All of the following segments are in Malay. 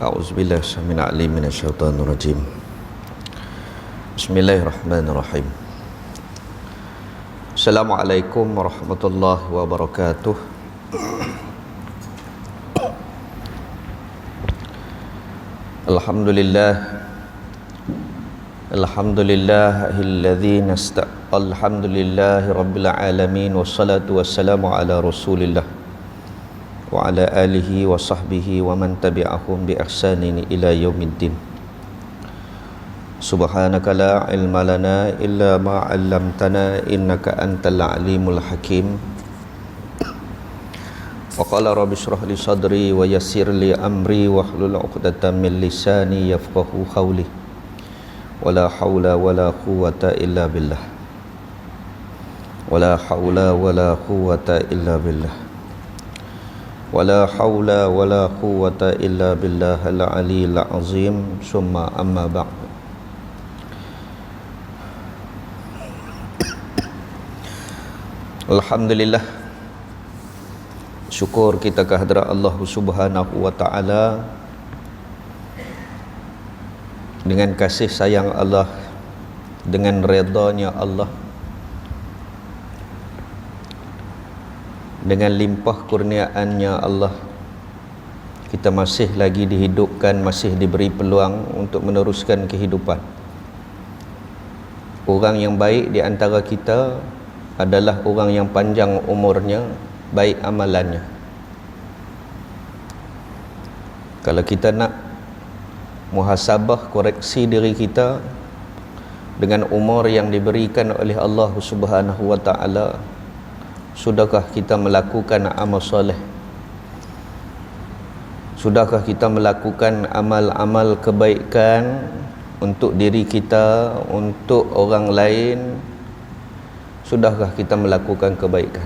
A'udzubillahi samina alim minasyaitonir rajim. Bismillahirrahmanirrahim. Assalamualaikum warahmatullahi wabarakatuh. Alhamdulillahi rabbil alamin, wassalatu wassalamu ala rasulillah wa ala alihi wa sahbihi wa man tabi'ahum bi ihsanin ila yaumiddin. Subhanaka la ilma lana illa ma 'allamtana innaka antal alimul hakim. Wa qala rabbi shrah li sadri wa yassir li amri wahlul 'uqdatam min lisani yafqahu qawli. Wala haula wala quwwata illa billah. Wala haula wala quwwata illa billah. Wala haula wala quwwata illa billahil aliyyil azim. Summa amma ba'd. Alhamdulillah, syukur kita kehadrat Allah Subhanahu wa taala. Dengan kasih sayang Allah, dengan redanya Allah, dengan limpah kurniaannya Allah, kita masih lagi dihidupkan, masih diberi peluang untuk meneruskan kehidupan. Orang yang baik di antara kita adalah orang yang panjang umurnya, baik amalannya. Kalau kita nak muhasabah, koreksi diri kita dengan umur yang diberikan oleh Allah Subhanahu wa taala, sudahkah kita melakukan amal soleh? Sudahkah kita melakukan amal-amal kebaikan untuk diri kita, untuk orang lain? Sudahkah kita melakukan kebaikan?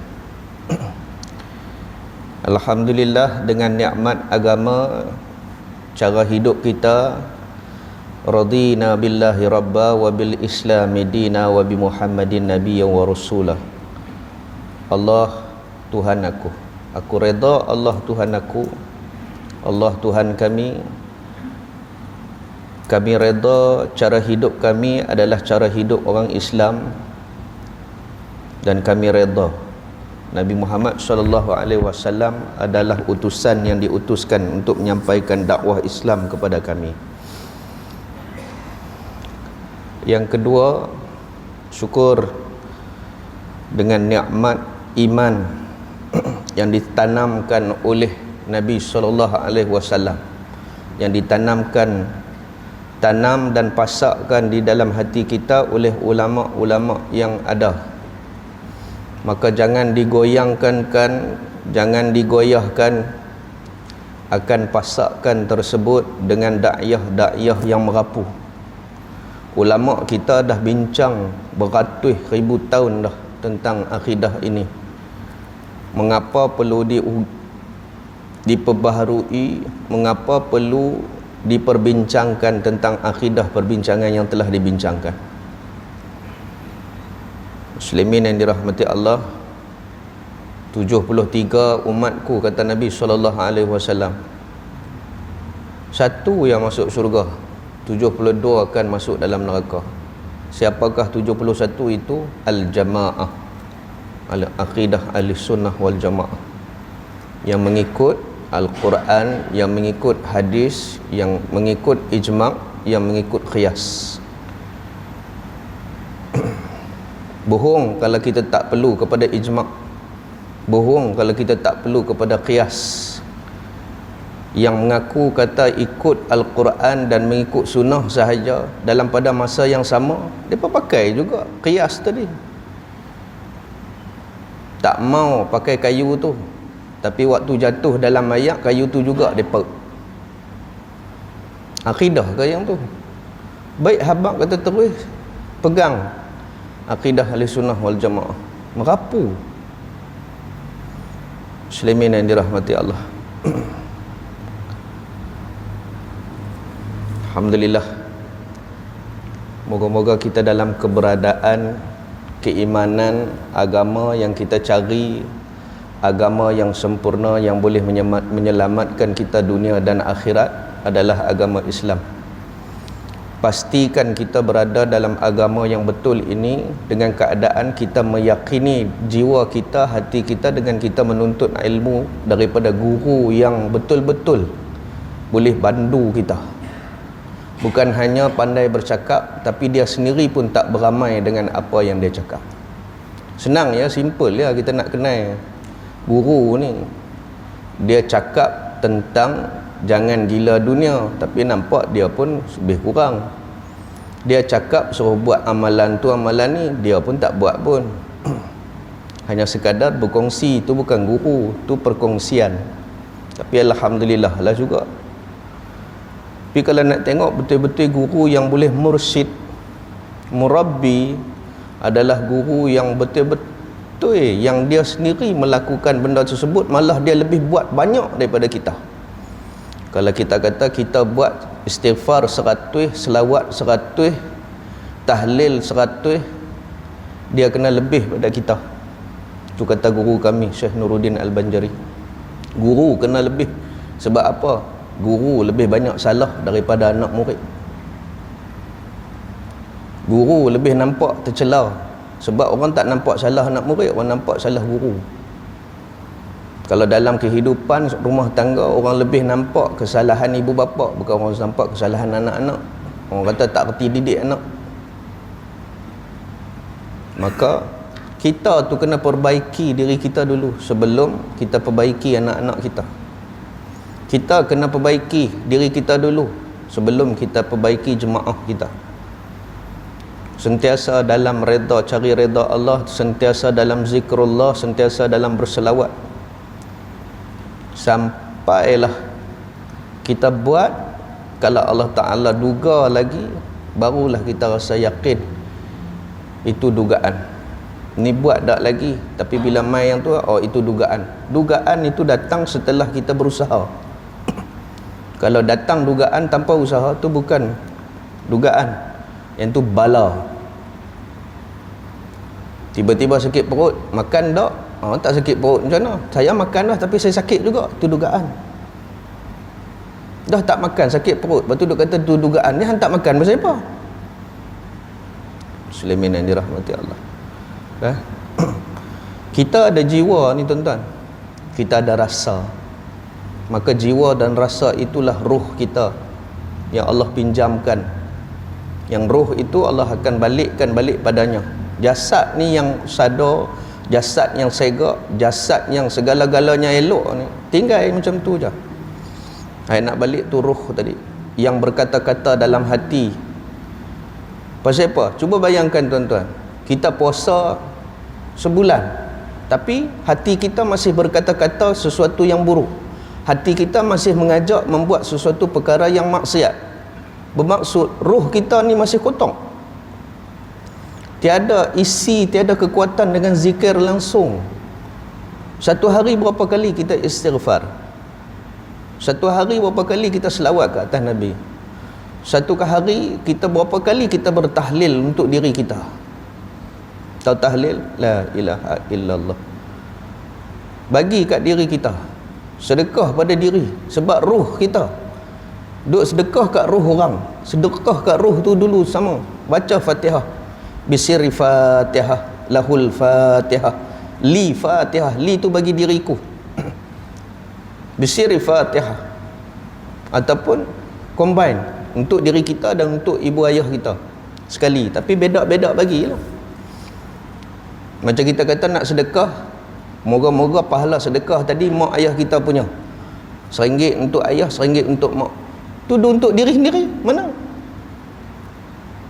Alhamdulillah, dengan nikmat agama, cara hidup kita, radina billahi rabba wa bil islami dina wa bi muhammadin nabiyyan wa rasulah. Allah Tuhan aku reda, Allah Tuhan aku, Allah Tuhan kami reda, cara hidup kami adalah cara hidup orang Islam, dan kami reda Nabi Muhammad SAW adalah utusan yang diutuskan untuk menyampaikan dakwah Islam kepada kami. Yang kedua, syukur dengan nikmat iman yang ditanamkan oleh Nabi SAW, yang ditanamkan, tanam dan pasakkan di dalam hati kita oleh ulama-ulama yang ada. Maka jangan digoyangkan, jangan digoyahkan akan pasakkan tersebut dengan dakyah-dakyah yang merapuh. Ulama kita dah bincang beratus ribu tahun dah tentang akidah ini. Mengapa perlu diperbaharui? Mengapa perlu diperbincangkan tentang akidah, perbincangan yang telah dibincangkan? Muslimin yang dirahmati Allah, 73 umatku, kata Nabi SAW, satu yang masuk syurga, 72 akan masuk dalam neraka. Siapakah 71 itu? Al-Jamaah, Al-Aqidah Ahlussunnah wal Jamaah, yang mengikut Al-Quran, yang mengikut hadis, yang mengikut ijma', yang mengikut qiyas. Bohong kalau kita tak perlu kepada ijma', bohong kalau kita tak perlu kepada qiyas. Yang mengaku kata ikut Al-Quran dan mengikut sunnah sahaja, dalam pada masa yang sama mereka pakai juga qiyas tadi. Tak mau pakai kayu tu, tapi waktu jatuh dalam ayat, kayu tu juga mereka. Akidah ke yang tu? Baik habaq kata terus pegang akidah Ahlussunnah wal Jamaah, merapu. Muslimin yang dirahmati Allah, alhamdulillah, moga-moga kita dalam keberadaan, keimanan, agama yang kita cari, agama yang sempurna yang boleh menyelamatkan kita dunia dan akhirat, adalah agama Islam. Pastikan kita berada dalam agama yang betul ini dengan keadaan kita meyakini jiwa kita, hati kita dengan kita menuntut ilmu daripada guru yang betul-betul boleh bandu kita. Bukan hanya pandai bercakap, tapi dia sendiri pun tak beramai dengan apa yang dia cakap. Senang ya, simple ya kita nak kenal guru ni. Dia cakap tentang jangan gila dunia, tapi nampak dia pun lebih kurang. Dia cakap suruh buat amalan tu amalan ni, dia pun tak buat pun. Hanya sekadar berkongsi, tu bukan guru, tu perkongsian. Tapi alhamdulillah lah juga. Tapi kalau nak tengok betul-betul guru yang boleh mursyid, murabbi, adalah guru yang betul-betul yang dia sendiri melakukan benda tersebut, malah dia lebih buat banyak daripada kita. Kalau kita kata kita buat istighfar 100, selawat 100, tahlil 100, dia kena lebih pada kita. Itu kata guru kami Syekh Nuruddin Al-Banjari. Guru kena lebih. Sebab apa? Guru lebih banyak salah daripada anak murid. Guru lebih nampak tercela. Sebab orang tak nampak salah anak murid, orang nampak salah guru. Kalau dalam kehidupan rumah tangga, orang lebih nampak kesalahan ibu bapa, bukan orang nampak kesalahan anak-anak. Orang kata tak reti didik anak. Maka kita tu kena perbaiki diri kita dulu sebelum kita perbaiki anak-anak kita. Kita kena perbaiki diri kita dulu sebelum kita perbaiki jemaah kita. Sentiasa dalam redha, cari redha Allah, sentiasa dalam zikrullah, sentiasa dalam berselawat. Sampailah kita buat, kalau Allah Ta'ala duga lagi, barulah kita rasa yakin itu dugaan. Ni buat tak lagi, tapi bila mai yang tu, oh itu dugaan. Dugaan itu datang setelah kita berusaha. Kalau datang dugaan tanpa usaha, tu bukan dugaan, yang tu bala. Tiba-tiba sakit perut, makan tak? Tak sakit perut macam mana? Saya makan dah tapi saya sakit juga, tu dugaan. Dah tak makan, sakit perut, lepas tu duk kata tu dugaan. Ni hang tak makan pasal apa? Muslimin yang dirahmati Allah. Kita ada jiwa ni tuan-tuan, kita ada rasa. Maka jiwa dan rasa itulah ruh kita yang Allah pinjamkan. Yang ruh itu Allah akan balikkan balik padanya. Jasad ni yang sadar, jasad yang segak, jasad yang segala-galanya elok ni, tinggal macam tu je. Hai nak balik tu ruh tadi yang berkata-kata dalam hati. Pasal apa? Cuba bayangkan tuan-tuan, kita puasa sebulan, tapi hati kita masih berkata-kata sesuatu yang buruk. Hati kita masih mengajak membuat sesuatu perkara yang maksiat. Bermaksud ruh kita ni masih kosong. Tiada isi, tiada kekuatan dengan zikir langsung. Satu hari berapa kali kita istighfar? Satu hari berapa kali kita selawat ke atas Nabi? Satu hari kita berapa kali kita bertahlil untuk diri kita? Tahu tahlil? La ilaha illallah. Bagi kat diri kita. Sedekah pada diri. Sebab ruh kita duk sedekah kat ruh orang. Sedekah kat ruh tu dulu sama. Baca Fatihah. Bisiri Fatihah, lahul Fatihah, li Fatihah. Li tu bagi diriku. Bisiri Fatihah. Ataupun combine untuk diri kita dan untuk ibu ayah kita sekali, tapi beda-beda bagilah. Macam kita kata nak sedekah, moga-moga pahala sedekah tadi mak ayah kita punya. RM1 untuk ayah, RM1 untuk mak. Tu untuk diri sendiri, mana?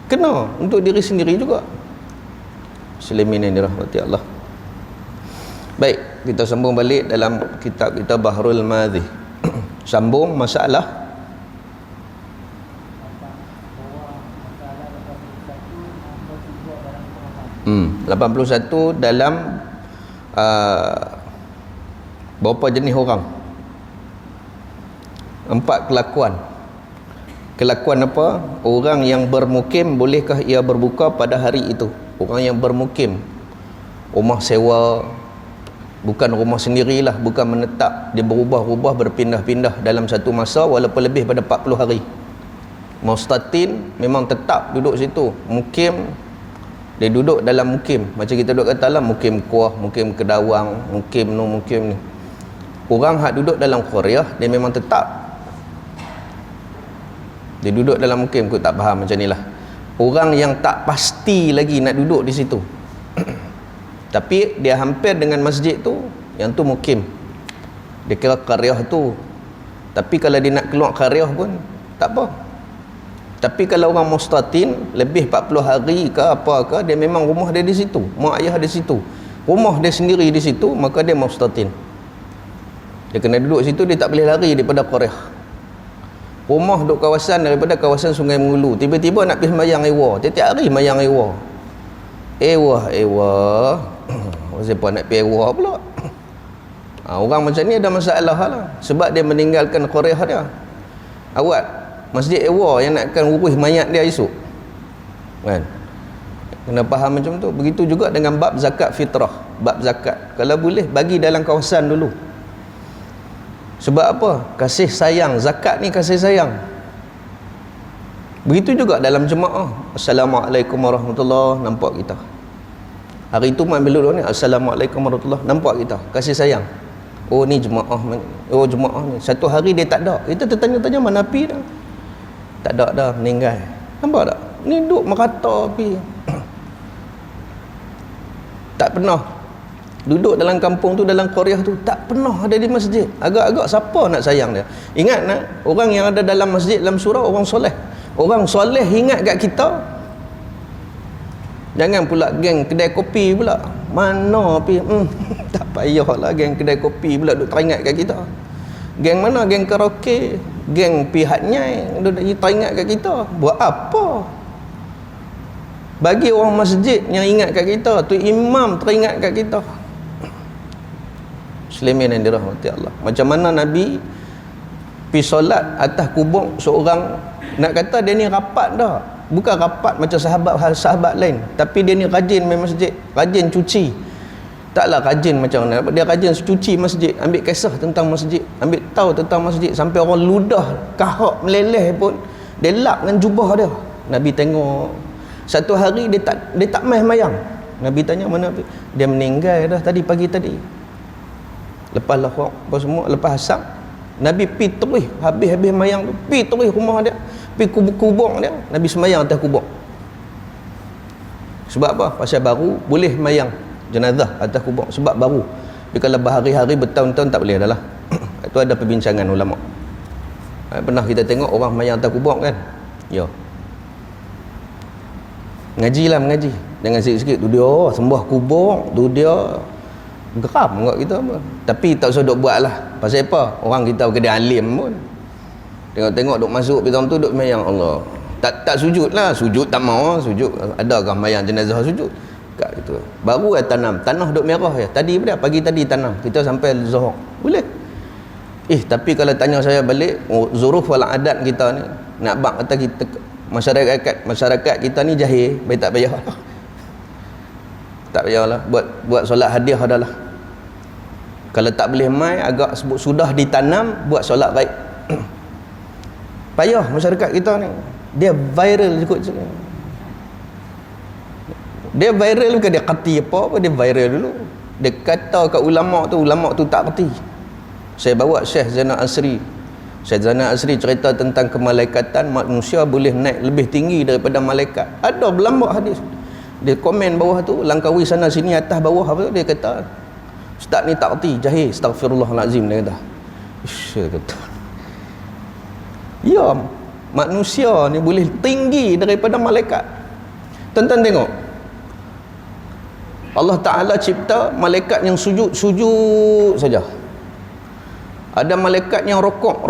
Kena untuk diri sendiri juga. Muslimin yang dirahmati Allah. Baik, kita sambung balik dalam kitab kita Bahrul Madhi. Sambung masalah 81 dalam berapa jenis orang? 4 kelakuan. Kelakuan apa? Orang yang bermukim, bolehkah ia berbuka pada hari itu? Orang yang bermukim, rumah sewa, bukan rumah sendirilah, bukan menetap, dia berubah-ubah, berpindah-pindah dalam satu masa walaupun lebih pada 40 hari. Mustatin memang tetap duduk situ, mukim dia duduk dalam mukim, macam kita duduk kata lah mukim kuah, mukim kedawang, mukim ni. Orang hak duduk dalam qaryah dia memang tetap, dia duduk dalam mukim. Aku tak faham macam ni lah. Orang yang tak pasti lagi nak duduk di situ tapi dia hampir dengan masjid tu, yang tu mukim, dia kira qaryah tu. Tapi kalau dia nak keluar qaryah pun tak apa. Tapi kalau orang mustatin lebih 40 hari ke apa ke, dia memang rumah dia di situ, mak ayah di situ, rumah dia sendiri di situ, maka dia mustatin. Dia kena duduk situ, dia tak boleh lari daripada qaryah. Rumah duduk kawasan daripada kawasan Sungai Mengulu, tiba-tiba nak pergi sembahyang ewa, tiap-tiap hari sembahyang ewa. Siapa nak pergi ewa pula? Orang macam ni ada masalah lah, sebab dia meninggalkan qaryah dia. Awak masjid ewa yang nakkan urus mayat dia esok, kan? Kena faham macam tu. Begitu juga dengan bab zakat fitrah, bab zakat, kalau boleh bagi dalam kawasan dulu. Sebab apa? Kasih sayang. Zakat ni kasih sayang. Begitu juga dalam jemaah. Assalamualaikum warahmatullahi, nampak kita hari tu ambil dulu ni, Assalamualaikum warahmatullahi, nampak kita kasih sayang. Oh ni jemaah, oh jemaah ni satu hari dia tak ada, kita tertanya-tanya mana pi dah, tak ada dah, meninggal. Nampak tak? Ni duduk merata pi. Tak pernah duduk dalam kampung tu, dalam qaryah tu, tak pernah ada di masjid. Agak-agak siapa nak sayang dia? Ingat nak, orang yang ada dalam masjid, dalam surau, orang soleh. Orang soleh ingat kat kita. Jangan pula geng kedai kopi pula, mana pi, tak payahlah geng kedai kopi pula duk teringat kat kita. Geng mana? Geng karaoke, geng pihak nyai duk teringat kat kita. Buat apa? Bagi orang masjid yang ingat kat kita, tu imam teringat kat kita. Muslimin yang dirahmati Allah. Macam mana Nabi pi solat atas kubur seorang, nak kata dia ni rapat dah, bukan rapat macam sahabat lain, tapi dia ni rajin main masjid, rajin cuci. Taklah rajin macam mana, dia rajin cuci masjid, ambil kisah tentang masjid, ambil tahu tentang masjid, sampai orang ludah kahak meleleh pun dia lap dengan jubah dia. Nabi tengok. Satu hari dia tak main mayang. Nabi tanya, mana dia? Meninggal dah tadi pagi tadi. Lepas lahak apa semua, lepas asap, Nabi pi terus habis mayang tu, pi terus rumah dia, pi kubur dia, Nabi semayang atas kubur. Sebab apa? Pasal baru boleh mayang jenazah atas kubur, sebab baru. Tapi kalau berhari-hari, bertahun-tahun tak boleh dah lah. Itu ada perbincangan ulama. Pernah kita tengok orang mayang atas kubur kan? Ya. Ngajilah, mengaji. Jangan sikit-sikit tu dia sembah kubur, tu dia geram kat kita apa. Tapi tak usah duk buat lah. Pasal apa? Orang kita bukan dia alim pun. Tengok-tengok duk masuk pitam tu duk mayang Allah. Tak sujud lah. Sujud tak mau sujud. Adakah mayang jenazah sujud? Kat gitu. Baru tanam. Tanah duk merah ya. Tadi pada pagi tadi tanam. Kita sampai Zuhur. Boleh. Tapi kalau tanya saya balik, zuruf wal adat kita ni, nak bak kata kita masyarakat kita ni jahil, baik tak payah. Tak payahlah buat solat hadiah adalah. Kalau tak boleh mai, agak sebut sudah ditanam, buat solat baik. Payah masyarakat kita ni. Dia viral ikut. Dia viral bukan dia kata apa, dia viral dulu. Dia kata kat ulama tu tak kerti. Saya bawa Syekh Zainal Asri. Syekh Zainal Asri cerita tentang kemalaikatan, manusia boleh naik lebih tinggi daripada malaikat. Ada berlambak hadis. Dia komen bawah tu, langkawi sana sini, atas bawah apa tu, dia kata, ustaz ni tak kerti, jahil, astaghfirullahalazim, dia kata. Dia kata, ya, manusia ni boleh tinggi daripada malaikat. Tuan-tuan tengok, Allah Ta'ala cipta malaikat yang sujud saja. Ada malaikat yang rokok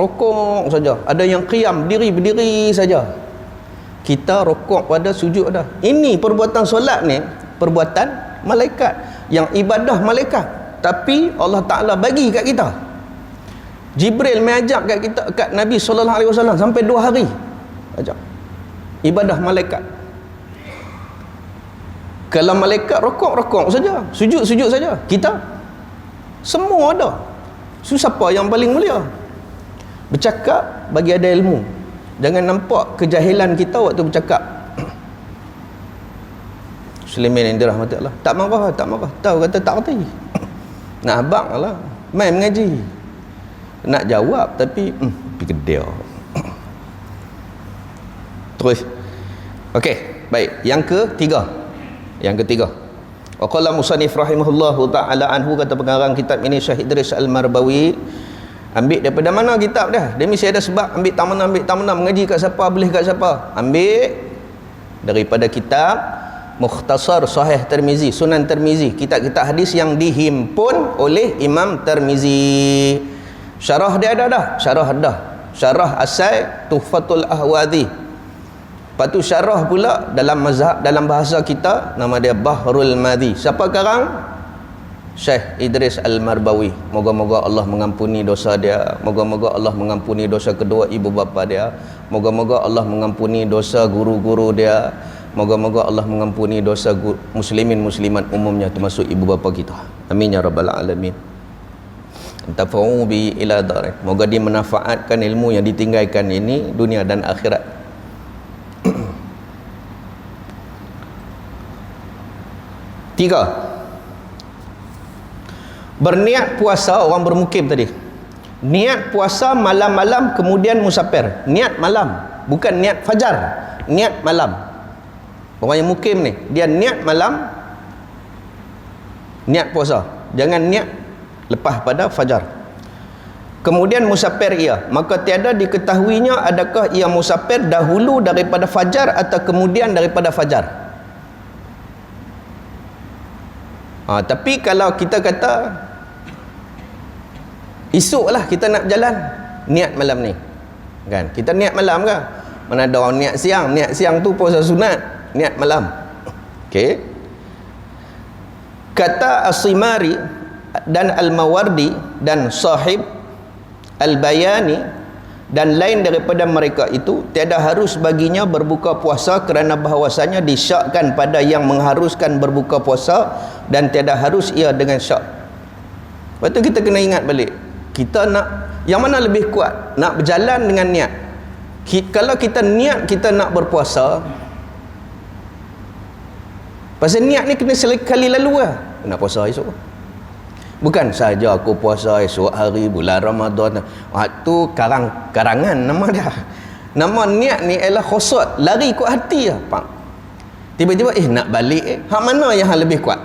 saja. Ada yang qiyam, berdiri saja. Kita rokok pada sujud dah. Ini perbuatan solat ni, perbuatan malaikat. Yang ibadah malaikat. Tapi Allah Ta'ala bagi kat kita. Jibril mengajak kat kita, kat Nabi SAW sampai 2 hari. Ajak. Ibadah malaikat. Kalau malaikat rokok saja. Sujud saja. Kita Semua ada. So, siapa yang paling mulia? Bercakap bagi ada ilmu. Jangan nampak kejahilan kita waktu bercakap. Sulaiman yang dirahmati Allah, tak marah. Tahu kata tak erti. Nak abang lah, main mengaji. Nak jawab tapi pergi kedai. Terus. Okey, baik. Yang ketiga. Wa qala musannif rahimahullahu taala anhu, kata pengarang kitab ini Syekh Idris Al-Marbawi, ambil daripada mana kitab dah? Dia mesti ada sebab ambil tak mana mengaji kat siapa, boleh kat siapa? Ambil daripada kitab Mukhtasar Sahih Tirmizi, Sunan Tirmizi, kitab-kitab hadis yang dihimpun oleh Imam Tirmizi. Syarah dia ada dah? Syarah dah. Syarah asal Tuhfatul Ahwadhi. Lepas tu syarah pula dalam mazhab, dalam bahasa kita, nama dia Bahrul Madhi. Siapa karang? Syekh Idris Al-Marbawi. Moga-moga Allah mengampuni dosa dia. Moga-moga Allah mengampuni dosa kedua ibu bapa dia. Moga-moga Allah mengampuni dosa guru-guru dia. Moga-moga Allah mengampuni dosa muslimin muslimat umumnya, termasuk ibu bapa kita. Amin ya rabbal alamin. Tafa'u bi ila dar. Moga dia memanfaatkan ilmu yang ditinggalkan ini dunia dan akhirat. Tiga, berniat puasa orang bermukim tadi. Niat puasa malam-malam kemudian musafir. Niat malam, bukan niat fajar. Niat malam. Orang yang mukim ni, dia niat malam, niat puasa. Jangan niat lepas pada fajar. Kemudian musafir ia, maka tiada diketahuinya adakah ia musafir dahulu daripada fajar atau kemudian daripada fajar. Tapi kalau kita kata esoklah kita nak berjalan, niat malam ni, kan? Kita niat malam ke? Mana ada orang niat siang? Niat siang tu puasa sunat, niat malam. Okey. Kata As-Simari dan Al-Mawardi dan Sahib Al-Bayani dan lain daripada mereka itu, tiada harus baginya berbuka puasa kerana bahawasanya disyakkan pada yang mengharuskan berbuka puasa, dan tiada harus ia dengan syak. Lepas tu kita kena ingat balik, kita nak yang mana lebih kuat? Nak berjalan dengan niat. Kalau kita niat kita nak berpuasa, pasal niat ni kena sekali lalu lah. Nak puasa esok, bukan saja aku puasa esok hari bulan Ramadan. Tu karangan nama dia. Nama niat ni ialah khusud, lari ikut hati lah. Pak. Tiba-tiba nak balik hak mana yang lebih kuat?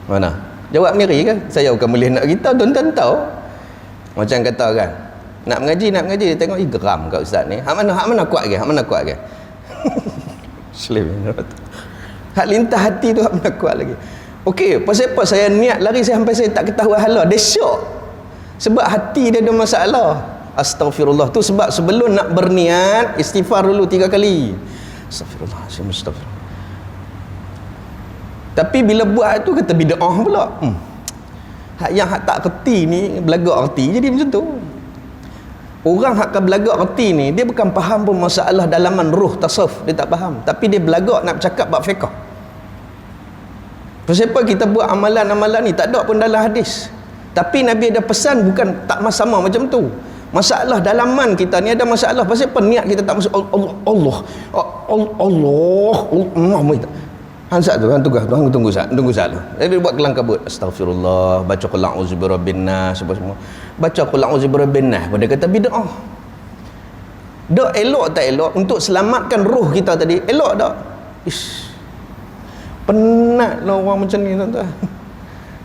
Mana? Jawab sendiri kan? Saya bukan boleh nak kita, tuan-tuan tahu. Macam kata kan, nak mengaji, dia tengok geram kat ustaz ni. Hak mana kuat ke? Hak mana kuat ke? Slim. Hak lintas hati tu hak mana kuat lagi. Okey, pasal apa saya niat lari sampai saya tak ketahui hala, dia syok. Sebab hati dia ada masalah. Astaghfirullah. Tu sebab sebelum nak berniat, istighfar dulu 3 kali. Astaghfirullah. Tapi bila buat tu kata bid'ah pula. Hak yang hak tak reti ni belagak reti, jadi macam tu. Orang hak belagak reti ni, dia bukan faham pun masalah dalaman ruh tasawuf, dia tak faham. Tapi dia belagak nak bercakap bab fiqh. Pasal apa kita buat amalan-amalan ni tak ada pun dalam hadis. Tapi Nabi ada pesan, bukan tak sama macam tu. Masalah dalaman kita ni ada masalah. Pasal apa niat kita tak masuk Allah. Hansat tu, tunggu sat tu. Dia buat kelang kabut. Astaghfirullah, baca qul a'udzu birabbin nas, semua. Baca qul a'udzu birabbin nas, dia kata bid'ah. Dak elok tak elok untuk selamatkan roh kita tadi? Elok tak? Penatlah orang macam ni, tuan-tuan.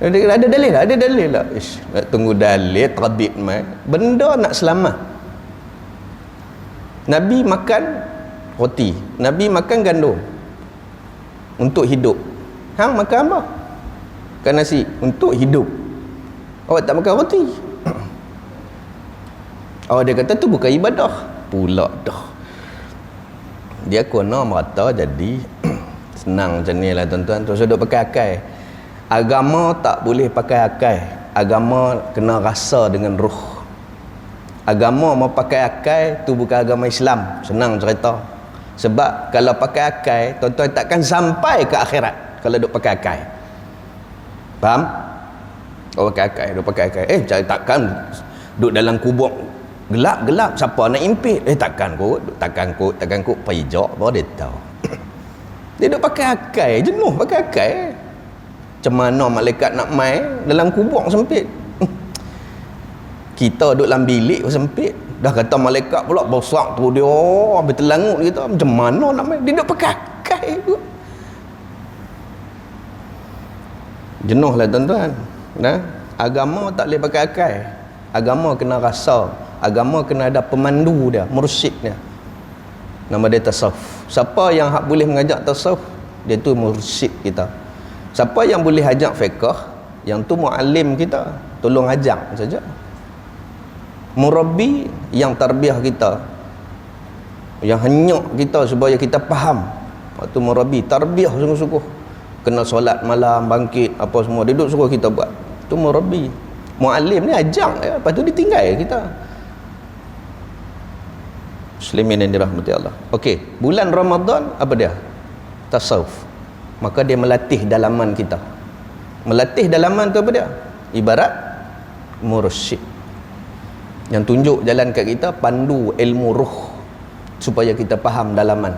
Ada dalil lah. Nak tunggu dalil tabib mai. Benda nak selamat. Nabi makan roti, Nabi makan gandum untuk hidup. Hang makan apa? Makan nasi untuk hidup. Awak tak makan roti. Awak dia kata tu bukan ibadah. Pula dah. Dia kena merata jadi senang macam ni lah, tuan-tuan. Terus duduk pakai akal. Agama tak boleh pakai akal. Agama kena rasa dengan ruh. Agama mau pakai akal tu bukan agama Islam. Senang cerita. Sebab kalau pakai akal, tuan-tuan takkan sampai ke akhirat kalau duk pakai akal. Faham? Oh pakai akai, duk pakai akai. Takkan duduk dalam kubur gelap-gelap siapa nak impit? Takkan kot pijak baru dia tahu. Dia duk pakai akai, jenuh pakai akai. Macam mana malaikat nak mai dalam kubur sempit? Kita duduk dalam bilik sempit. Dah kata malaikat pula besar tu dia habis telangut kita. Macam mana nak mai? Dia duk pakai akai tu. Jenuh lah tuan-tuan. Agama tak boleh pakai akai. Agama kena rasa. Agama kena ada pemandu dia, mursyid dia. Nama dia tasawuf. Siapa yang boleh mengajak tasawuf, dia tu mursyid kita. Siapa yang boleh ajak fiqh, yang tu muallim kita, tolong ajak saja. Murabbi yang tarbiyah kita, yang henyok kita supaya kita faham. Waktu murabbi tarbiyah sungguh-sungguh. Kena solat malam, bangkit apa semua, dia duduk suruh kita buat. Tu murabbi. Muallim ni ajak ya, lepas tu ditinggal kita. Muslimin yang dirahmati Allah. Okey, bulan Ramadan apa dia? Tasawuf. Maka dia melatih dalaman kita. Melatih dalaman tu apa dia? Ibarat mursyid yang tunjuk jalan kat kita, pandu ilmu ruh supaya kita faham dalaman.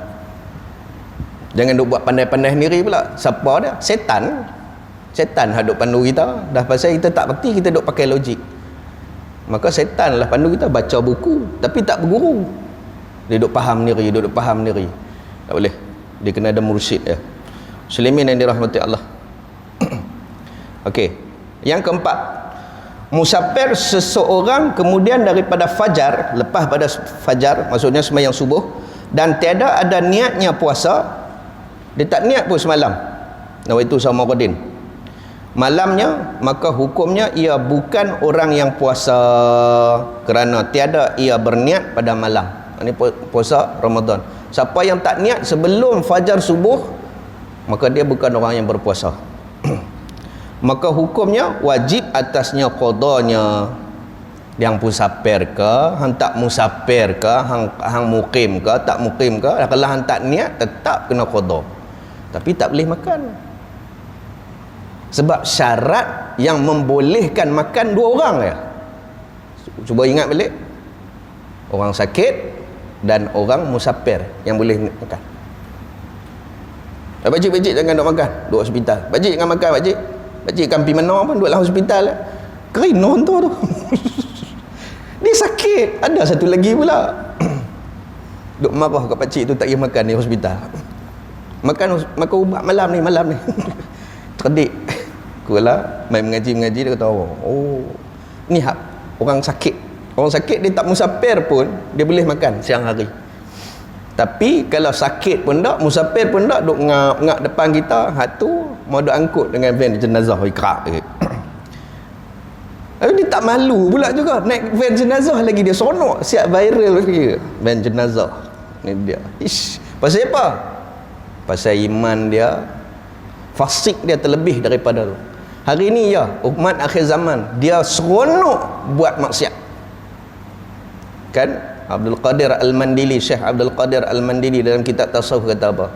Jangan duk buat pandai-pandai sendiri pula. Siapa dia? Setan haduk pandu kita. Dah pasal kita tak berti, kita duk pakai logik. Maka setan lah pandu kita, baca buku tapi tak berguru. Dia duk faham sendiri, tak boleh. Dia kena ada mursyid ya. Muslimin yang dirahmati Allah. Okey. Yang keempat, musafir seseorang kemudian daripada fajar, lepas pada fajar maksudnya sembahyang subuh, dan tiada ada niatnya puasa, dia tak niat pun semalam nawaitu Ramadan, malamnya, maka hukumnya ia bukan orang yang puasa kerana tiada ia berniat pada malam. Ini puasa Ramadan. Siapa yang tak niat sebelum fajar subuh, maka dia bukan orang yang berpuasa. Maka hukumnya wajib atasnya qadanya. Yang musafir ke, hang tak musafir ke, hang mukim ke, tak mukim ke, kalau hang tak niat tetap kena qada. Tapi tak boleh makan. Sebab syarat yang membolehkan makan dua orang ya. Cuba ingat balik. Orang sakit dan orang musafir yang boleh makan. Pakcik jangan duk makan, duk hospital. Pakcik jangan makan pakcik. Pakcik kan pergi mana pun duk dalam hospital. Kerinon tu. Dia sakit. Ada satu lagi pula. Duk marah kat pakcik tu tak pergi makan di hospital. Makan ubat malam ni. Terdik. Kuala main mengaji dia kata, oh ni hak orang sakit. Orang sakit dia tak musafir pun dia boleh makan siang hari. Tapi kalau sakit pun tak, musafir pun tak, duk ngap depan kita, hak tu mau duk angkut dengan van jenazah ikrak. Dia tak malu pula juga naik van jenazah lagi, dia sonok siap viral lagi. Van jenazah ni dia. Pasal apa? Pasal iman dia, fasik dia terlebih daripada tu. Hari ni ya, umat akhir zaman dia seronok buat maksiat. Kan Abdul Qadir Al-Mandili, Syekh Abdul Qadir Al-Mandili dalam kitab tasawuf kata apa?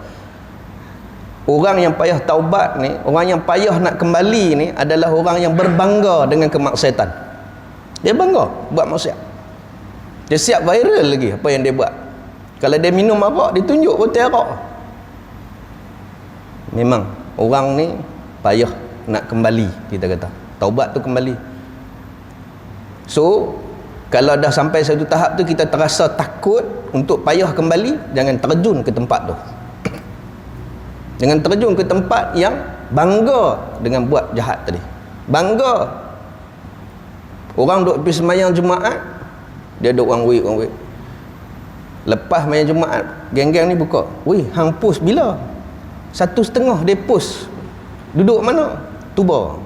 Orang yang payah taubat ni, orang yang payah nak kembali ni adalah orang yang berbangga dengan kemaksiatan. Dia bangga buat maksiat. Dia siap viral lagi apa yang dia buat. Kalau dia minum arak, dia tunjuk botol arak. Memang orang ni payah nak kembali, kita kata. Taubat tu kembali. So, kalau dah sampai satu tahap tu kita terasa takut untuk payah kembali, jangan terjun ke tempat tu. Jangan terjun ke tempat yang bangga dengan buat jahat tadi. Bangga. Orang duk pergi sembahyang Jumaat, dia duk one week. Lepas sembahyang Jumaat, geng-geng ni buka. Weh, hang post bila? 1:30 dia post. Duduk mana? Tuba.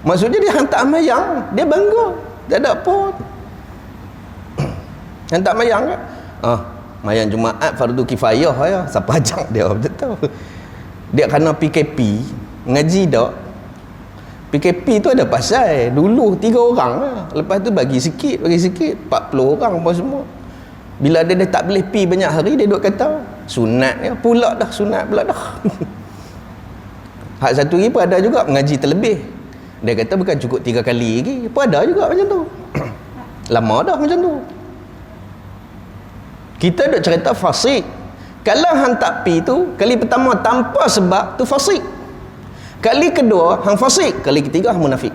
Maksudnya dia hang tak sembahyang, dia bangga. Tak ada apa. Yang tak mayang kan? Mayang Jumaat fardu kifayah ya. Siapa ajak dia? Betul tahu. Dia kena PKP, ngaji tak? PKP tu ada pasal. Dulu 3 orang lah. Lepas tu bagi sikit, 40 orang apa semua. Bila dia tak boleh pi banyak hari, dia duk kata sunat ya. Sunat pula dah. Hak satu lagi pun ada juga mengaji terlebih. Dia kata bukan cukup 3 kali lagi. Pun ada juga macam tu. Lama dah macam tu. Kita duk cerita fasik. Kalau hang tak pi tu, kali pertama tanpa sebab tu fasik. Kali kedua hang fasik, kali ketiga hang munafik.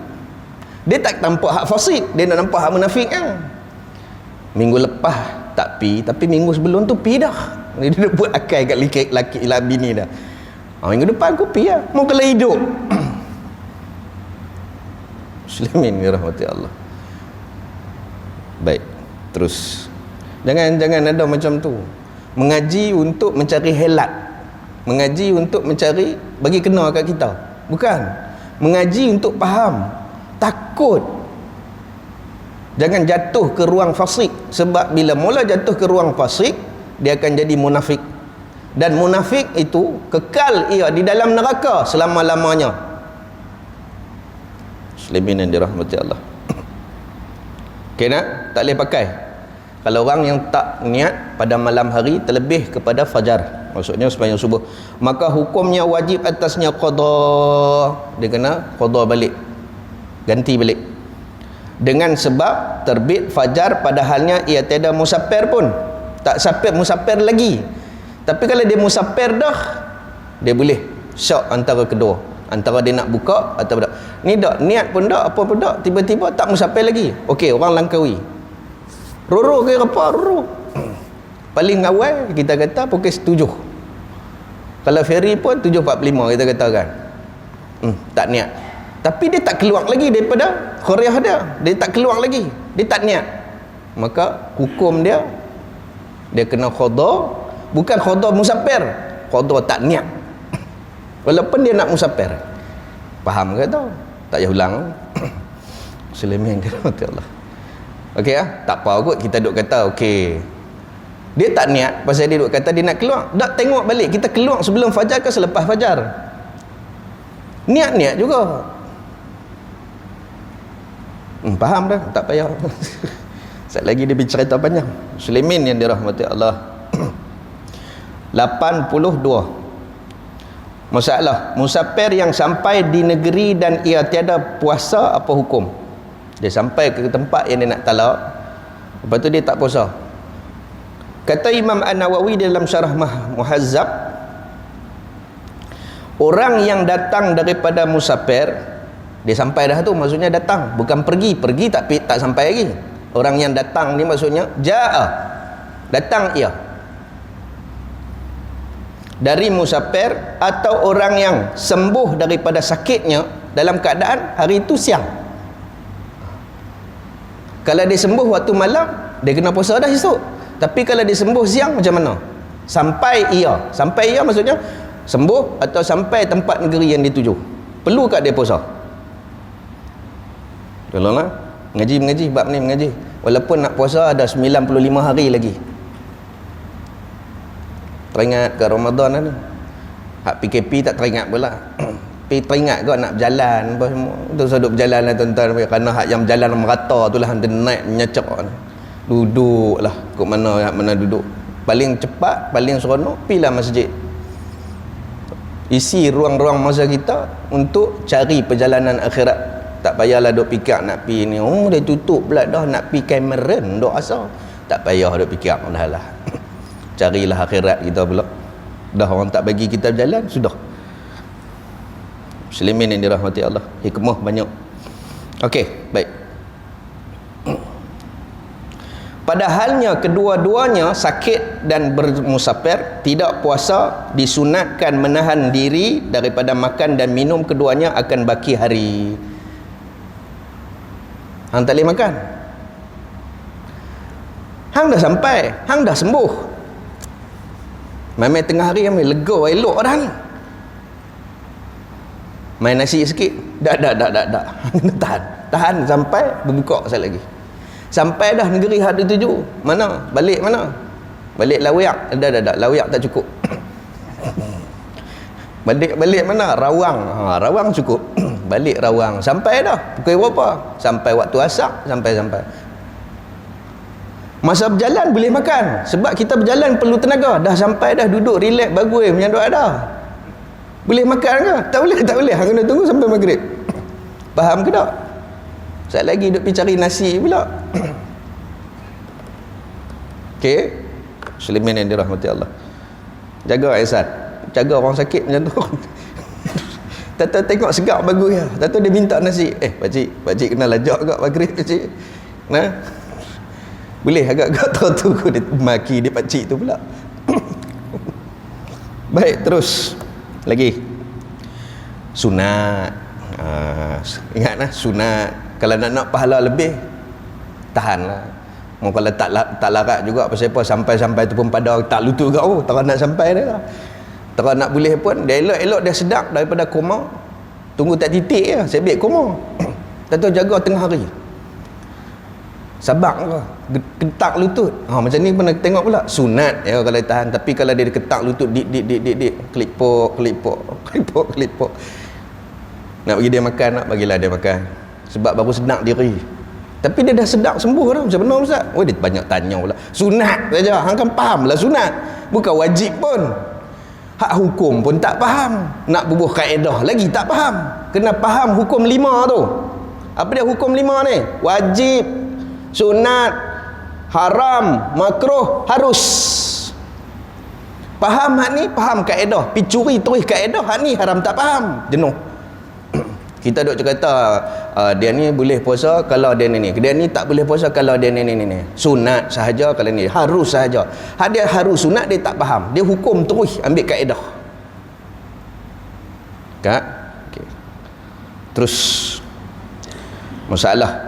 Dia tak nampak hak fasik, dia nak nampak hak munafik kan. Minggu lepas tak pi, tapi minggu sebelum tu pi dah. Dia dah buat akal kat laki bini dah. Minggu depan aku pi lah. Mau kalau hidup. Muslimin dirahmati Allah. Baik, terus. Jangan ada macam tu. Mengaji untuk mencari helat. Mengaji untuk mencari bagi kena kat kita. Bukan. Mengaji untuk faham. Takut. Jangan jatuh ke ruang fasik. Sebab bila mula jatuh ke ruang fasik, dia akan jadi munafik. Dan munafik itu kekal ia di dalam neraka selama-lamanya. Muslimin yang dirahmati Allah. Okay nak? Tak boleh pakai. Kalau orang yang tak niat pada malam hari terlebih kepada fajar, maksudnya sembahyang subuh, maka hukumnya wajib atasnya qada. Dia kena qada balik, ganti balik. Dengan sebab terbit fajar padahalnya ia tiada musafir pun. Tak sampai musafir lagi. Tapi kalau dia musafir dah, dia boleh syok antara kedua. Antara dia nak buka atau tak. Ni dak niat pun dak, apa pun dak, tiba-tiba tak musafir lagi. Okey, orang Langkawi. Roro ke apa? Roro. Paling awal kita kata pukul 7. Kalau ferry pun 7.45 kita katakan. Tak niat. Tapi dia tak keluar lagi daripada Korea dia. Dia tak keluar lagi. Dia tak niat. Maka hukum dia kena qada. Bukan qada musafir, qada tak niat. Walaupun dia nak musafir. Faham ke tu? Tak payah ulang. Muslimin dirahmati Allah. Okey ah, tak apa kot kita duk kata okey. Dia tak niat pasal dia duk kata dia nak keluar. Dak tengok balik kita keluar sebelum fajar ke selepas fajar. Niat-niat juga. Faham dah, tak payah. Sekali lagi dia bercerita panjang. Muslimin yang dirahmati Allah. 82. Masalah musafir yang sampai di negeri dan ia tiada puasa, apa hukum? Dia sampai ke tempat yang dia nak talak, lepas tu dia tak puasa. Kata Imam An-Nawawi dalam Syarah Muhazzab, orang yang datang daripada musafir, dia sampai dah tu, maksudnya datang, bukan pergi tak sampai lagi. Orang yang datang ni maksudnya ja'a, datang ia dari musafir, atau orang yang sembuh daripada sakitnya dalam keadaan hari itu siang. Kalau dia sembuh waktu malam, dia kena puasa dah esok. Tapi kalau dia sembuh siang macam mana? Sampai ia maksudnya sembuh atau sampai tempat negeri yang dituju, perlu kat dia puasa? Tolonglah mengaji bab ni, mengaji walaupun nak puasa ada 95 hari lagi. Teringat ke Ramadan ni. Hak PKP tak teringat pula. Tapi teringat kau nak berjalan apa semua. Tu duduk berjalan lah tuan-tuan. Kerana hak yang berjalan merata tu lah, dia naik menyecak. Duduklah kok mana duduk. Paling cepat, paling seronok, pilah masjid. Isi ruang-ruang masa kita untuk cari perjalanan akhirat. Tak payahlah duk fikir nak pi ni. Oh, dia tutup pula dah nak pi Cameron duk asal. Tak payah duk fikir dah lah. Carilah akhirat kita pula. Dah orang tak bagi kita berjalan, sudah. Muslimin yang dirahmati Allah, hikmah banyak. Okey, baik. Padahalnya kedua-duanya sakit dan bermusafir, tidak puasa, disunatkan menahan diri daripada makan dan minum, keduanya akan baki hari. Hang tak boleh makan. Hang dah sampai, hang dah sembuh. Main tengah hari ambil lega elok dah ni. Main nasi sikit. Tak. Tahan sampai berbuka sekali lagi. Sampai dah negeri hak dituju. Mana? Balik mana? Balik Lawiak. Dah. Lawiak tak cukup. Balik mana? Rawang. Rawang cukup. Balik Rawang. Sampai dah. Pukul berapa? Sampai waktu asar. Sampai. Masa berjalan boleh makan. Sebab kita berjalan perlu tenaga. Dah sampai dah duduk relax bagus macam duk ada. Boleh makan ke? Tak boleh, tak boleh. Hang kena tunggu sampai maghrib. Faham ke tak? Sekali lagi duk pergi cari nasi pula. Okey. Muslimin yang dirahmati Allah. Jaga Aisyah. Jaga orang sakit macam tu. Tata tengok segak bagus ya. Tata dia minta nasi. Pakcik kena lajak agak maghrib pakcik. Nah. Boleh agak-agak tahu tu dia maki dia pakcik tu pula. Baik, terus lagi. Sunat. Ingatlah sunat. Kalau nak pahala lebih, tahanlah. Mau kalau tak larat juga pasal apa, sampai tu pun pada tak lutut kat tak nak sampai dia lah. Tak nak boleh pun dia elok-elok dia sedap daripada koma. Tunggu tak titik je sebab koma. Tak tahu jaga tengah hari. Sabak ke ketak lutut. Macam ni pernah tengok pula sunat ya kalau tahan, tapi kalau dia ketak lutut dik klipok. Nak bagi dia makan, nak bagilah dia makan. Sebab baru sedap diri. Tapi dia dah sedap sembuh dah. Macam mana Ustaz? Dia banyak tanya pula. Sunat saja. Hang kan faham lah sunat. Bukan wajib pun. Hak hukum pun tak faham. Nak bubuh kaedah lagi tak faham. Kena faham hukum 5 tu. Apa dia hukum 5 ni? Wajib, sunat, haram, makruh, harus. Faham hak ni, faham kaedah. Pi curi terus kaedah, hak ni haram tak faham. Jenuh. Kita duk kata dia ni boleh puasa kalau dia ni. Dia ni tak boleh puasa kalau dia ni. Sunat sahaja kalau ni. Harus sahaja. Hak dia harus sunat dia tak faham. Dia hukum terus ambil kaedah. Kak? Okey. Terus masalah.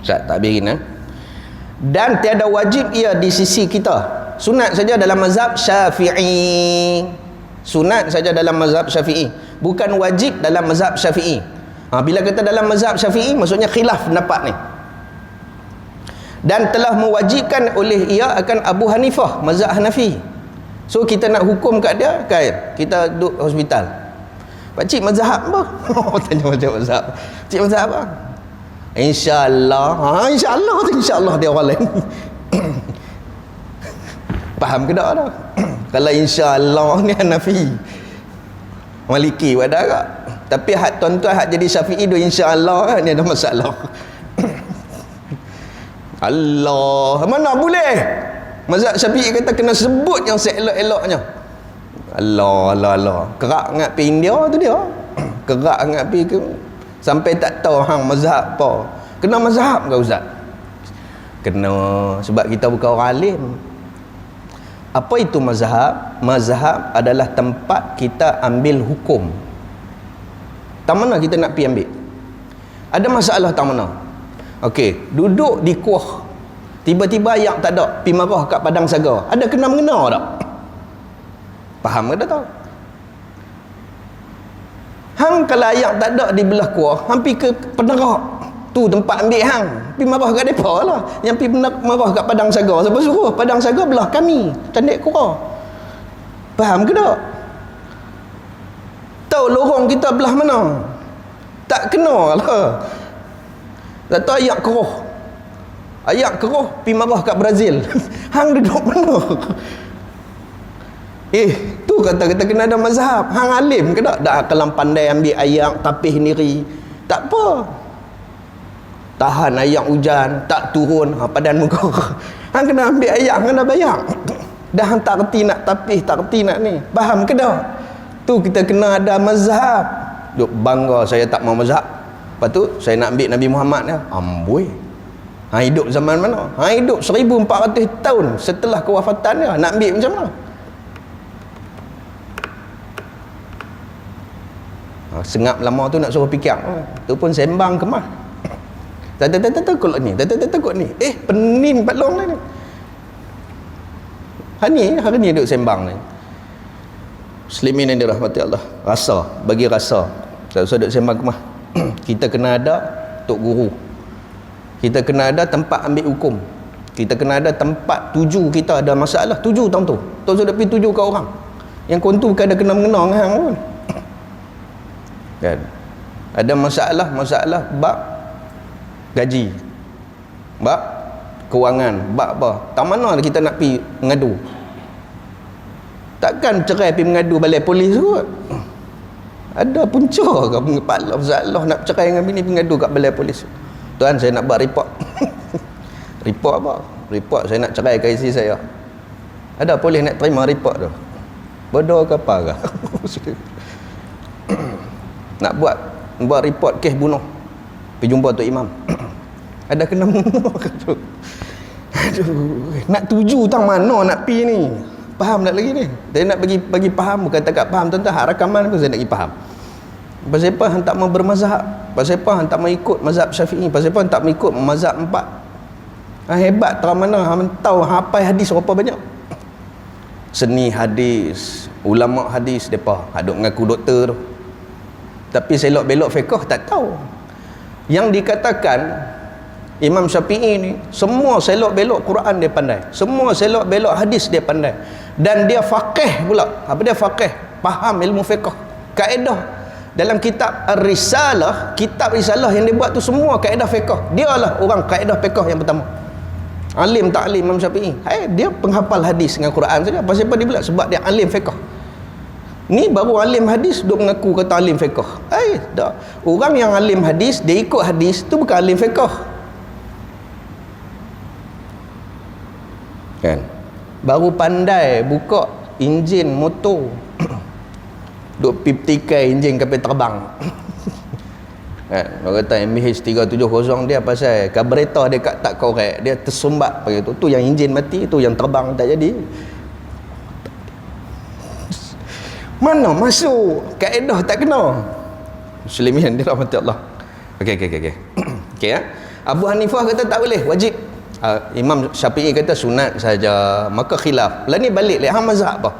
Ustaz tak birin Dan tiada wajib ia di sisi kita. Sunat saja dalam mazhab Syafi'i. Sunat saja dalam mazhab Syafi'i, bukan wajib dalam mazhab Syafi'i. Bila kata dalam mazhab Syafi'i, maksudnya khilaf pendapat ni. Dan telah mewajibkan oleh ia akan Abu Hanifah, mazhab Hanafi. So kita nak hukum kat dia, kan? Kita duduk hospital. Pakcik mazhab apa? Tanya macam mazhab. Cik mazhab apa? InsyaAllah. InsyaAllah dia orang lain. Faham ke tak dah? Kalau insya-Allah ni Hanafi, Maliki wadah tak? Tapi hak tuan-tuan hak jadi Syafi'i tu insya-Allah ni ada masalah. Allah, mana boleh? Mazhab Syafi'i kata kena sebut yang seelok-eloknya. Allah. Kerak ngat pi India tu dia. Kerak ngat pi ke sampai tak tahu hang mazhab apa. Kena mazhab ke ustaz? Kena, sebab kita bukan orang alim. Apa itu mazhab? Mazhab adalah tempat kita ambil hukum. Tak mana kita nak pergi ambil? Ada masalah tak mana? Okey, duduk di kuah. Tiba-tiba ayak tak ada, pergi marah kat padang saga. Ada kena mengena tak? Faham ke tak tahu? Hang kalau ayak tak ada di belah kuah, hang pergi ke penerak. Tu tempat ambil hang. Pergi marah kat depa lah. Yang pergi marah kat padang saga. Siapa suruh? Padang saga belah kami. Tandek kura. Faham ke tak? Tahu lorong kita belah mana? Tak kena lah. Tak tahu ayak keruh. Ayak keruh pergi marah kat Brazil. Hang duduk mana? Tu kata-kata kena ada mazhab. Hang alim ke tak? Dah kalam pandai ambil ayak tapih sendiri. Tak apa. Tahan ayak hujan, tak turun padan muka. Hang kena ambil ayak, hang kena bayar. Dah hang tak reti nak tapih, tak reti nak ni. Faham ke tak? Tu kita kena ada mazhab. Duk bangga saya tak mau mazhab. Lepas tu saya nak ambil Nabi Muhammad ni. Amboi. Hang hidup zaman mana? Hang hidup 1400 tahun setelah kewafatan dia. Nak ambil macam mana? Sengap lama tu nak suruh fikir. Tu pun sembang kemah. Takut ni. Takut ni. Penin patlong ni. Hari ni duduk sembang ni. Muslimin yang dirahmati Allah. Rasa. Bagi rasa. Tak usah duduk sembang kemah. Kita kena ada tok guru. Kita kena ada tempat ambil hukum. Kita kena ada tempat tuju kita ada masalah. Tuju tahun tu. Tak usah pergi tuju ke orang. Yang kau tu bukan ada kena mengenang hang pun. Kan? Ada masalah bab gaji, bab kewangan, bab apa, tak mana kita nak pergi ngadu, Takkan cerai pergi mengadu balai polis kot. Ada punca ke kepala masalah nak cerai dengan bini pergi mengadu kat balai polis. Tuan, saya nak buat report. Report apa? Report saya nak cerai ke isteri saya. Ada polis nak terima report tu? Bodoh ke apa ke? Nak buat report kes bunuh. Pergi jumpa Tok Imam. Ada kena bunuh ke tu? Aduh, nak tuju tang mana nak pi ni? Faham tak lagi ni? Saya nak bagi faham, bukan takat faham tuan-tuan, hak rakaman pun saya nak bagi faham. Pasal apa hang tak mau bermazhab? Pasal apa hang tak mau ikut mazhab Syafi'i? Pasal apa hang tak mau ikut mazhab 4? Hebat terang mana hang tahu hafal hadis berapa banyak? Seni hadis, ulama hadis depa, duk mengaku doktor tu. Tapi selok belok fiqh tak tahu. Yang dikatakan Imam Syafi'i ni semua selok belok Quran dia pandai, semua selok belok hadis dia pandai, dan dia faqih pula. Apa dia faqih? Faham ilmu fiqh, kaedah dalam kitab Ar-Risalah. Kitab Risalah yang dia buat tu semua kaedah fiqh. Dia lah orang kaedah fiqh yang pertama. Alim tak alim Imam Syafi'i? Dia penghafal hadis dengan Quran saja. Pasal apa dia pula? Sebab dia alim fiqh. Ni baru alim hadis duk mengaku kata alim fiqh. Dah. Orang yang alim hadis, dia ikut hadis tu bukan alim fiqh. Kan? Baru pandai buka enjin motor. Duk piptikai enjin kapal terbang. Kan? Orang kata MH 370 dia pasal karburetor dia tak korek, dia tersumbat begitu. Tu yang enjin mati, tu yang terbang tak jadi. Mana masuk kaedah tak kena. Muslimin dirahmati Allah. Okey. Okey ya. Abu Hanifah kata tak boleh, wajib. Imam Syafi'i kata sunat saja. Maka khilaf. Lah ni balik hang mazhab apa?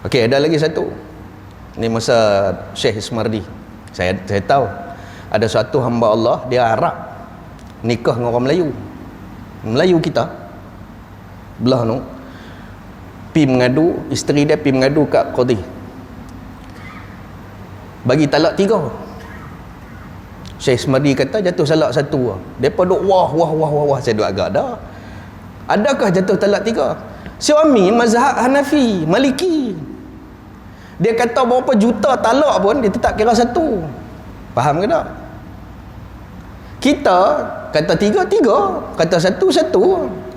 Okey, ada lagi satu. Ni masa Syekh Ismardi. Saya tahu ada suatu hamba Allah, dia Arab, nikah dengan orang Melayu kita belah tu, pi mengadu, isteri dia pi mengadu kat qadi, bagi talak 3. Syekh Ismardi kata jatuh talak 1. Depa duk wah saya duk agak dah. Adakah jatuh talak 3? Suami mazhab Hanafi, Maliki. Dia kata berapa juta talak pun dia tetap kira 1. Faham ke tak? Kita kata 3, kata 1.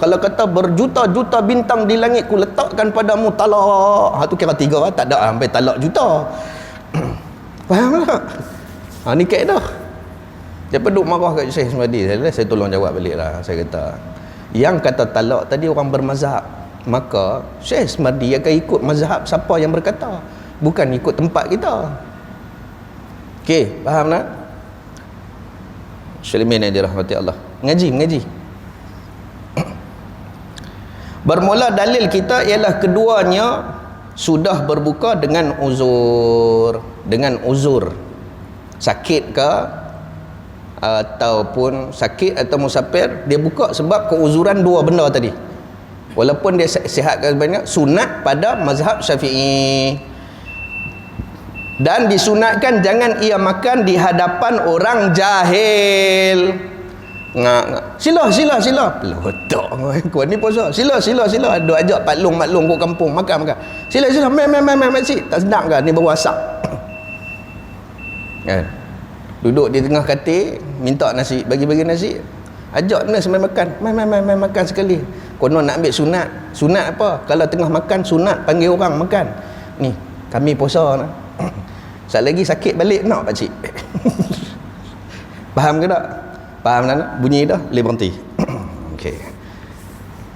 Kalau kata berjuta-juta bintang di langit ku letakkan padamu talak, tu kira 3, tak ada sampai talak juta. Faham tak? Ni kaedah. Dia duk marah kat Syekh Ismardi. Saya tolong jawab balik lah. Saya kata yang kata talak tadi orang bermazhab, maka Syekh Ismardi akan ikut mazhab siapa yang berkata, bukan ikut tempat kita. Okey, faham tak? Muslimin yang dirahmati Allah. Mengaji. Bermula dalil kita ialah keduanya sudah berbuka dengan uzur. Sakit ke ataupun sakit atau musafir, dia buka sebab keuzuran 2 benda tadi. Walaupun dia sihatkan banyak, sunat pada mazhab Syafi'i. Dan disunatkan jangan ia makan di hadapan orang jahil. Ngak. Sila. Letak kau ni puasa. Sila. Duk ajak maklum kat kampung makan. Sila. Main makcik. Tak sedap ke? Ni baru asap. Kan? Duduk di tengah katil, minta nasi, bagi-bagi nasi. Ajak nurse main makan. Main makan sekali. Konon nak ambil sunat. Sunat apa? Kalau tengah makan sunat panggil orang makan. Ni, kami puasa nak. Sekali lagi sakit balik nak pakcik. Faham ke tak? Faham tak? Bunyi dah, boleh berhenti. Okey.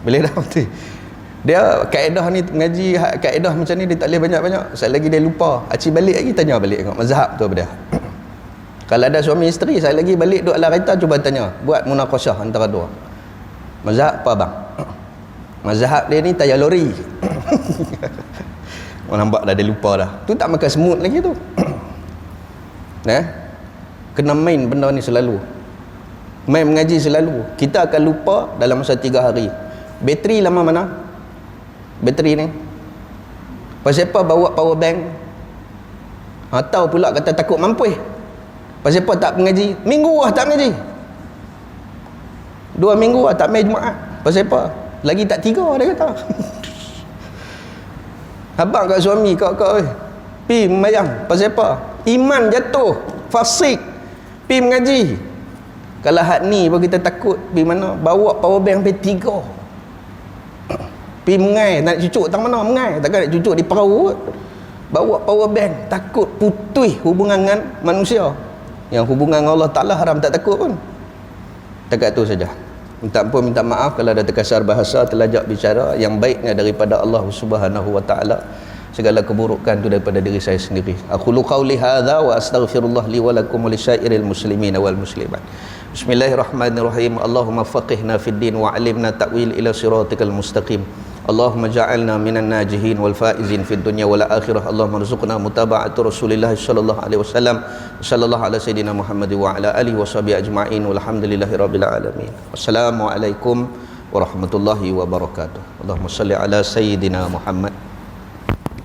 Boleh dah berhenti. Dia kaedah ni ngaji kaedah macam ni dia tak boleh banyak-banyak. Sekali lagi dia lupa. Acik balik lagi tanya balik tengok mazhab tu apa dia. Kalau ada suami isteri, saya lagi balik duduk dalam kereta, cuba tanya, buat munaqashah antara dua. Mazhab apa bang? Mazhab dia ni tayar lori. Orang nampak dah dia lupa dah. Tu tak makan semut lagi tu. Kena main benda ni selalu. Main mengaji selalu. Kita akan lupa dalam masa 3 hari. Bateri lama mana? Bateri ni. Pasal apa bawa power bank? Atau pula kata takut mampu. Pasal apa tak mengaji? Minggu lah tak mengaji. 2 minggu lah tak main Jumaat. Pasal apa? Lagi tak 3 dia kata. Abang kat suami kau pi sembahyang pasal apa? Iman jatuh, fasik, pi mengaji. Kalau hak ni pun kita takut pi mana? Bawa power bank sampai 3. Pi mengai, nak cucuk tang mana? Mengai, takkan nak cucuk di perahu. Bawa power bank, takut putus hubungan dengan manusia. Yang hubungan dengan Allah Ta'ala haram, tak takut pun. Takat tu saja. Minta ampun, minta maaf kalau ada terkasar bahasa, terlajak bicara. Yang baiknya daripada Allah Subhanahu wa Ta'ala. Segala keburukan tu daripada diri saya sendiri. Aqulu qawli hadza wa astaghfirullah li wa lakum wa lisyairil muslimin wal muslimat. Bismillahirrahmanirrahim. Allahumma faqihna fid din wa 'allimna ta'wil ila siratikal mustaqim. Allahumma ja'alna minan najihin wal faizin fid dunya wal akhirah. Allahumma rzuqna mutaba'atu Rasulillah sallallahu alaihi wasallam. Sallallahu ala sayidina Muhammad wa ala alihi washabihi ajma'in walhamdulillahirabbil alamin. Wassalamualaikum warahmatullahi wabarakatuh. Allahumma shalli ala sayyidina Muhammad